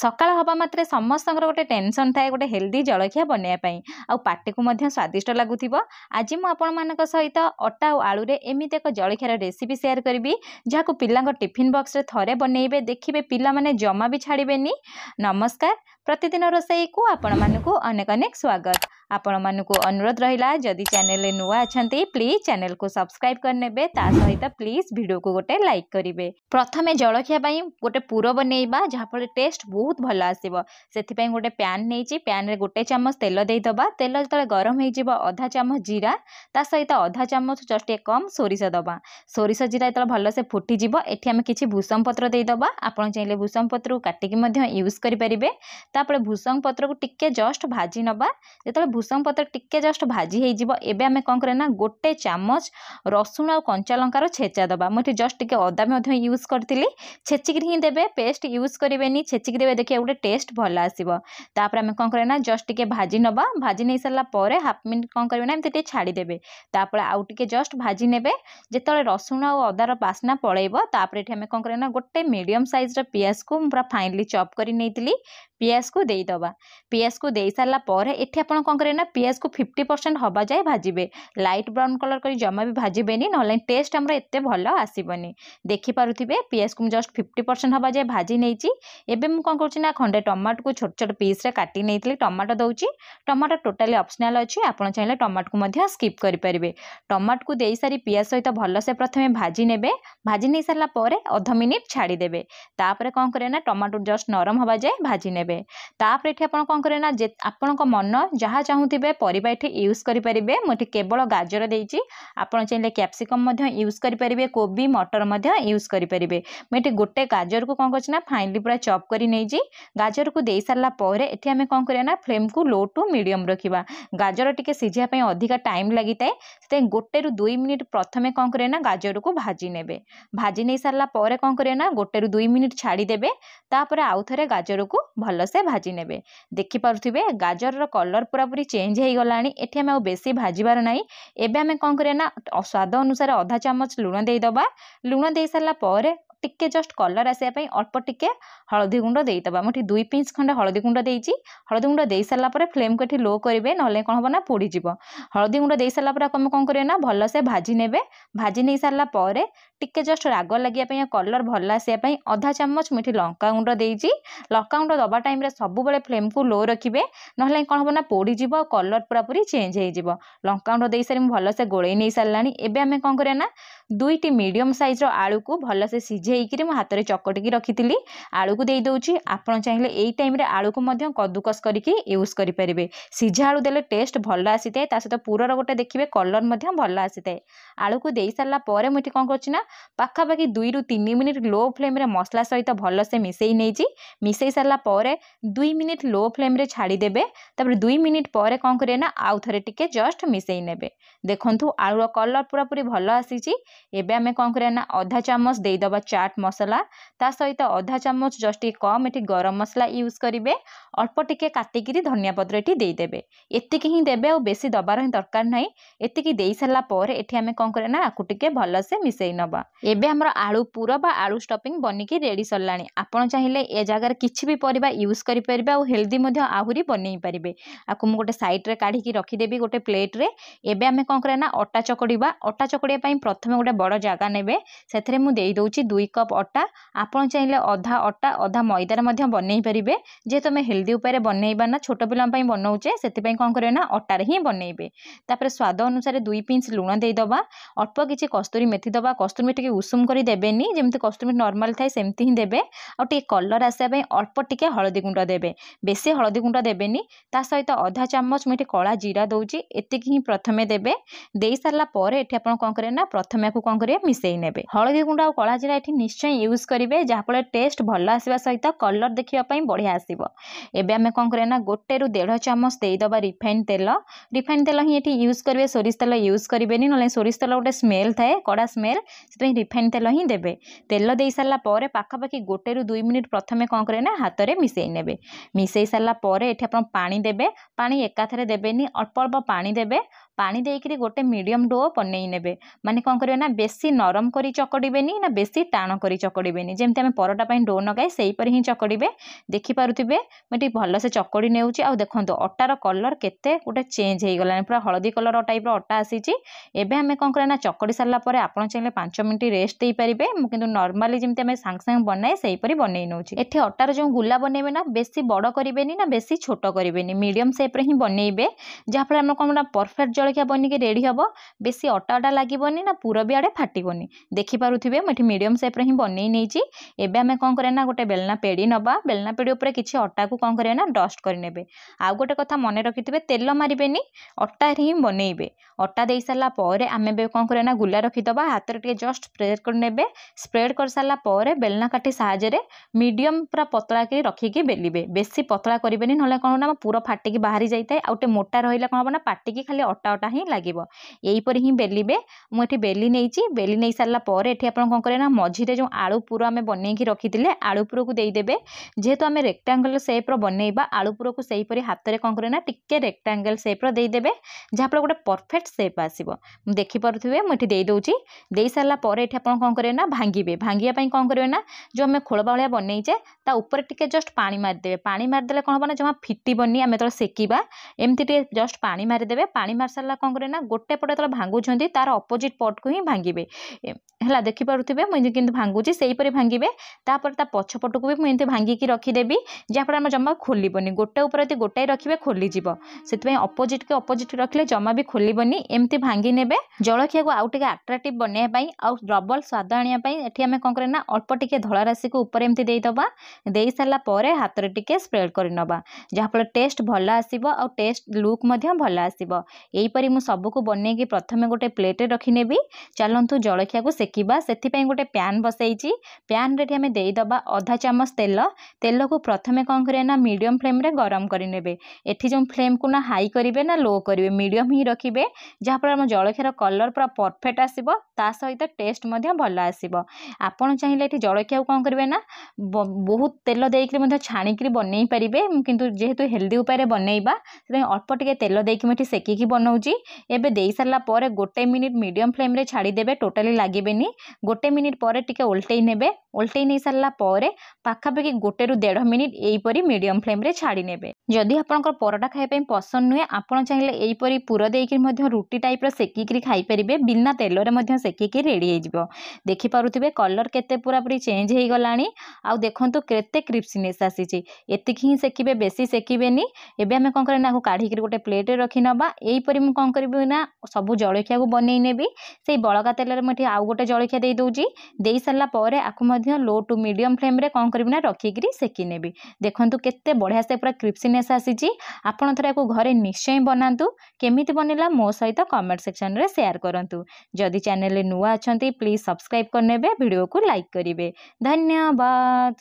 सकाळ हवा मात्रे समस्तଙ୍କର गोटे टेंशन थाए गोटे हेल्दी जलखिया बनवाई आउ पाटी को मध्य स्वादिष्ट लगुथिबो। आज मु आपण मानक सहित अटा और आलू रे एमिति एक जलखियार रेसिपी शेयर करी जहाँ टिफिन टिफिन बॉक्स रे थरे बनइबे देखिबे पिला माने जमा भी छाड़िबेनी। नमस्कार, प्रतिदिन रोसई को आपण मानकु अनेक अनेक स्वागत। आपण मानकु अनुरोध रहिला जदि चैनल नुआ अछंती प्लीज चैनल को सब्सक्राइब करनेबे, ता सहित प्लीज वीडियो को गोटे लाइक करिवे। प्रथमे जलखिया पई गोटे पूर बनइबा जहाँ फल टेस्ट बहुत भल आसीबो। सेथि पई गोटे पैन नेची, पैन रे गोटे चम्मच तेल देई दबा। तेल जतले गरम होई जिवो आधा चम्मच जीरा, ता सहित आधा चम्मच जस्ट कम सोरिष दबा। सोरिष जीरा जतले भल से फुटी जिवो एठी हम किछि भूसम पत्र देई दबा। आपण चाहिले भूसम पत्र को काटिकी मध्य यूज करि परिबे। तापर भूसम पत्र को टिके जस्ट भाजी नबा। जतले भूसम पत्र टिके जस्ट भाजी हेई जिवो एबे हमें कोन करे ना गोटे चम्मच रसुण और कंचा लंकार छेचा दबा। मुझे जस्ट टिके अदा मध्य यूज करतिली, छेचिक ही देबे, पेस्ट यूज करिवेनी, छेचिक देबे देखिए गोटे टेस्ट भल आसीबो। तापर हमें कोन करे ना जस्ट टिके भाजी नबा। भाजी नै सरला परे हाफ मिनिट कोन करबे ना एमते टिके छाडी देबे। तापर आउ टिके जस्ट भाजी नेबे। जेतले रसुण और अदार बास्ना पळेइबो तापर एठी हमें कोन करे ना गोटे मीडियम साइज रो पियाज को पूरा फाइनली चॉप करी नेइतिली। पियाज को देई दबा। पियाज को देई सारला परे एठी आपण कोन करे ना पियाज को 50% हबा जाय भाजीबे। लाइट ब्राउन कलर करी जमा भी भाजीबेनी, नहले टेस्ट हमरा एते भल आसीबनी। देखि पारुथिबे पियाज को जस्ट 50% हबा जाय भाजी नेइची। एबे मु कोन करछि ना खंडे टमाटो को छोट छोट पीस रे काटी नेइतली। टमाटो दउची। टमाटो टोटली ऑप्शनल अछि, आपण चाहिले टमाटो को मध्य स्किप करि परिबे। टमाटो को देई सारी पियाज सहित भल से प्रथमे भाजी नेबे। भाजी नै सारला परे आधा मिनिट छाडी देबे। तापर कोन करे ना टमाटो जस्ट नरम हबा जाय भाजी नेबे। तापर एठी आपण कोन करे ना जे आपण को मन जहा चाहुथिबे परिबा एठी यूज करि परिबे। मु केवल गाजर देइची, आपण चाहिले कैप्सिकम मध्य यूज करि परिबे, कोबी मटर मध्य यूज करि परिबे। मैं एठी गोटे गाजर को कोन करछि ना फाइनली पूरा चॉप करि नेइची। गाजर को देई सारला परे एठी हमें कोन करिया ना फ्लेम को लो टू मीडियम रखिबा। गाजर टिके सिझिया पई अधिका टाइम लागिताय, सेते गोटे रु 2 मिनिट प्रथमे कोन करिया ना गाजर को भाजी नेबे। भाजी नै सारला परे कोन करिया ना गोटे रु 2 मिनिट छाडी देबे। तापर आउ थरे गाजर को भल से भाजी नेबे। देखि पारुथिबे गाजर रो कलर पूरा पूरी चेंज हेई गलानी। एठी हमें बेसी भाजीबार नाही। एबे हमें कोन करिया ना स्वाद अनुसार आधा चम्मच लूण देई दबा। लूण देई सारला परे टिके जस्ट कलर आसे पई अल्प टिके हळदी गुंड देई दबा। मुठी 2 पिंच खंड हळदी गुंड देइची। हळदी गुंड देई सारला परे फ्लेम को एठी लो करिवे, नहले कोन होबो ना पोडी जिवो। हळदी गुंड देई सारला परे हम कोन करिया ना भल से भाजी नेबे। भाजी नै सारला परे टिके जस्ट राग लागिया पई कलर भल आसे पई आधा चम्मच मुठी लंका गुंड देइची। लंका गुंड दबा टाइम रे सब बेले फ्लेम को लो रखिबे, नहले कोन होबो ना पोडी जिवो, कलर पूरा पूरी चेंज हेई जिवो। लंका गुंड देई सारी मु भल से गोळेई नै सारलानी। एबे हमें कोन करिया ना 2टी मीडियम साइज रो आलू को भल से सिझेइकरी मु हाथ रे चकटिकी रखितिली। आलू को देई दउची। आपण चाहिले एई टाइम रे आलू को मध्य कद्दूकस करिकी यूज करि परिबे। सिझा आलू देले टेस्ट भल आसीते, ता सहित पूरर गोटे देखिबे कलर मध्य भल आसीते। आलू को देई सारला परे मुठी कोन करछि ना पाखा पाखी 2 रु 3 मिनिट लो फ्लेम रे मसला सहित भल से मिसेई नेइची। मिसेई सारला परे 2 मिनिट लो फ्लेम रे छाडी देबे। तापर 2 मिनिट परे कोन करे ना आउ थरे टिके जस्ट मिसेई नेबे। देखंतु आलू रो कलर पूरा पूरी भल आसीची। एबे हमें कोन करे ना आधा चम्मच देई दबा चाट मसला, ता सहित आधा चम्मच जस्ट कम एठी गरम मसला यूज करिवे। अल्प टिके काटिकी धनिया पत्र एठी देई देबे। एतिकी ही देबे और बेसी दबार ही दरकार नाही। एतिकी देई सारला परे एठी हमें कोन करे ना आकु टिके भल से मिसेई नबा। एबे हमर आलू पूरा बा आलू स्टफिंग बनिकी रेडी सरलानी। आपण चाहिले ए जगार किछि भी परिबा यूज करि परिबे और हेल्दी मध्य आहुरी बनेई परिबे। आकु मु गोटे साइड रे काढी की रखी देबी गोटे प्लेट रे। एबे हमें कोन करे ना आटा चकड़ीबा। आटा चकड़िया पई प्रथमे गोटे बड़ जागा नेबे। सेथरे मु देई दउची 2 कप आटा। आपण चाहिले आधा आटा आधा मैदा रे मध्य बनेई परिबे। जे तमे हेल्दी उपाय रे बनेइबा ना छोट पिलां पई बनौचे, सेति पई कोन करे ना आटा रे ही बनेइबे। तापर स्वाद अनुसार 2 पिंच लूण देई दबा। अल्प किछि कस्तूरी मेथी दबा। कस्तूरी मेथी के उषुम करी देबेनी, जेमति कस्तूरी मेथी नॉर्मल थाए सेमति ही देबे। आ टिके कलर आसे पई अल्प टिके हळदी गुंड देबे। बेसी हळदी गुंड देबेनी। ता सहित आधा चम्मच मेथी कळा जीरा दउची, एतिकी ही प्रथमे देबे। देई सारला परे एठी आपण कोन करे ना प्रथमे को कोन करे मिसेई नेबे। हळदी गुंड आ कळा जीरा एठी निश्चय यूज करिवे, जहा फळे टेस्ट भल आसीबा सहित कलर देखिबा पई बढ़िया आसीबो। एबे हमें कोन करे ना गोटे रु 1.5 चम्मच देई दबा रिफाइंड तेल। रिफाइंड तेल ही एठी यूज करिवे, सोरिष तेल यूज करिवेनी, नले सोरिष तेल गोटे स्मेल थाए कड़ा स्मेल, सेते रिफाइंड तेल ही देबे। तेल देई सारला परे पाखा पाखी गोटे रु 2 मिनिट प्रथमे कोन करे ना हाथ रे मिसेई नेबे। मिसेई सारला परे एठी आपण पानी देबे। पानी एकाथरे देबेनी, अल्प अल्प पानी देबे। पानी देकर गोटे मीडियम डो बनई ने माने कौन करेंगे ना बेसी नरम करी चकड़िबेनी ना बेसी टाण करी चकड़िबेनी जमती आम परोटा डो नगाए सेहीपर ही चकड़िबे। देखिपे मुझे भलसे चकड़ी नेउची आ देखो अटार कलर केते गोटे चेंज हो गला पूरा हलदी कलर टाइप अटा आसी एबे आमे कौन करें ना चकड़ी सारा पर आपन चाहिए 5 मिनट रेस्ट दे पारे मुझे नॉर्मली जमी आम सांग सांग बनाए सेहीपरी बनई नौ एठी अटार जो गुला बनइबे ना बेसी बड़ करेंगे ना बेसी छोट करेंगे मीडियम सेप ही बनइबे जहाँफल आम कौन परफेक्ट जलखिया बनिक रेडी हम बेसी अटा अटा लगभग ना पूरा भी आड़े फाटबनी। देखिपे मुझे मीडियम सेप ही बनई नहीं एबे आमे कौन करें ना गोटे बेलना पेड़ी नवा बेलना पेड़ी उपर किसी अटा को कौन करें ना डस्ट करने। आउ गोटे कथा मन रखिथे तेल मारे अटा ही बनइबे अटा दे सारा आम कौन करें ना गुला रखीदबा हाथ में जस्ट स्प्रेड करने स्प्रेड कर सारा बेलना काठी साहाଯ୍य मीडियम पूरा पतला कर रखिकी बेलिबे बेसी पतला करेंगे ना कौन ना पूरा फाटिकी बाहरी जाए आउटे मोटा रहा कौन हम ना पाटिकी खाली अटा अटा ही लगे यहीपर ही बेलिबे मुझे बेली नहीं बेली नहीं सारा ये आप कौन करें ना मझीरे जो आलू पूरा आम बनईकी रखी आलू पूर को देदेवे जेहेतु आम रेक्टांगल सेप्र बनइबा आलू पूर को सहीपरी हाथ में कौन करें ना टिके रेक्टांगल सेप्र देदेवे जहाँफल गोटे परफेक्ट सेप आसो देखिपे मुझे देदे दे सारा ये आप कौन करें ना भांगे भांगापी कौन करें ना जो आम खोल भाया बनईचे ता ऊपर टिके जस्ट पानी मारिदेवे पानी मारिदेले कौन हम ना जमा फिटबनी आम जो सेकिबा एमती टे जस्ट पानी मारिदेवे पानी मार सारा कौन करें ना गोटे पटे जो भांगुंट तार अपोजिट पट को ही भांगे है देखिपे मुझे कि भांगुची से भांगे तापर ता पछपट को भी मुझे भांगिकी रखीदेवी जहाँफल आम जमा खोलबनी गोटे उपर यदि गोटाए रखिए खोलीज से अपोजिट के अपोजिट रखिले जमा भी खोलबनी एमती भांगी ने जलखिया को आउ टे आट्राक्टिव बनवाई आउ डबल स्वाद आने आम कौन करें ना अल्प टिके धला राशि को ऊपर एमती देदबा दे सारा हाथ में टिके स्प्रेड करनबा जहाँफल टेस्ट भल आसो आ टेस्ट लुक भल आसो यहीपरी मु सबको बनईकी प्रथमे गोटे प्लेट रखिनेबी चलतु जलखिया को सेकिबा से गोटे प्यान बसई प्यान रे आम देदबा आधा चामच तेल तेल को प्रथमे कौन करें ना मीडियम फ्लेम रे गरम करने एठी जो फ्लेम को ना हाई करेंगे ना लो करेंगे मीडियम ही रखिए जहाँफल आम जलखियार कलर पूरा परफेक्ट आसो ता सहित टेस्ट भल आसो आपड़ चाहिए ये जलखिया कौन करेंगे ना बहुत तेल देकर छाणिकी बनई पारे किंतु जेहेतु हेल्दी उपाय बनइबा अल्प टिके तेल देकी मुझे सेकिकी बनाऊँगी एवं दे सारा गोटे मिनिट मीडियम फ्लेम रे छाड़ीदेवे टोटाली लगे गोटे मिनिट पर टिके उल्टई ने उल्टई नहीं सारा पाखापाखि 1 ରୁ 1.5 मिनिट यहीपरी मीडियम फ्लेम रे छाड़ी ने जदि आपंकर परोटा खाइबा पसंद नुहे आपड़ चाहिए यहीपरी पूर देकर रुटी टाइप सेकिकी खाईपारे बिना तेल रे सेकिकी रेडी हो देखिपे कलर केते पूरा पूरी चेंज हो गला आउ देखु केते क्रिप्सीनेस आसी एतिक ही सेकिबे बेसी सेकिबेनी एबे आमे कौन करें काढ़ी गोटे प्लेट रखी नवा यहीपरी मुझे कौन करी ना सब जलखिया को बनई नेबी से बड़का तेल में आउ गोटे जलखिया दे दूची दे सारा आपको लो टू मीडियम फ्लेम रे कौन करी ना रखिकी सेकी नेबी देखु केते बढ़िया से पूरा क्रिप्सीनेस आसी आपड़ थोड़ा घरे निश्चय बनातु केमी बनला मो सहित कमेंट सेक्शन रे शेयर करंतु जदि चैनल नुआ अच्छा प्लीज सब्सक्राइब करने वीडियो को लाइक करेंगे। धन्यवाद।